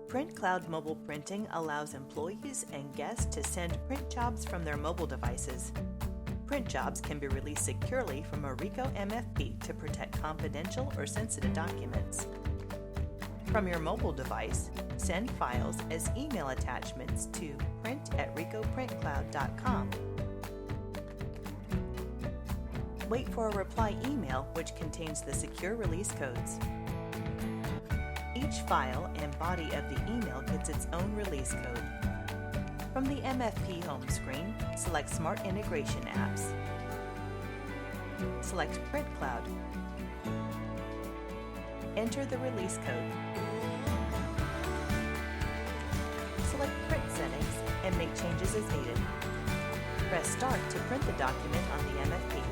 Print Cloud Mobile Printing allows employees and guests to send print jobs from their mobile devices. Print jobs can be released securely from a Ricoh MFP to protect confidential or sensitive documents. From your mobile device, send files as email attachments to print@ricohprintcloud.com. Wait for a reply email which contains the secure release codes. Each file and body of the email gets its own release code. From the MFP home screen, select Smart Integration Apps. Select Print Cloud. Enter the release code. Select Print Settings and make changes as needed. Press Start to print the document on the MFP.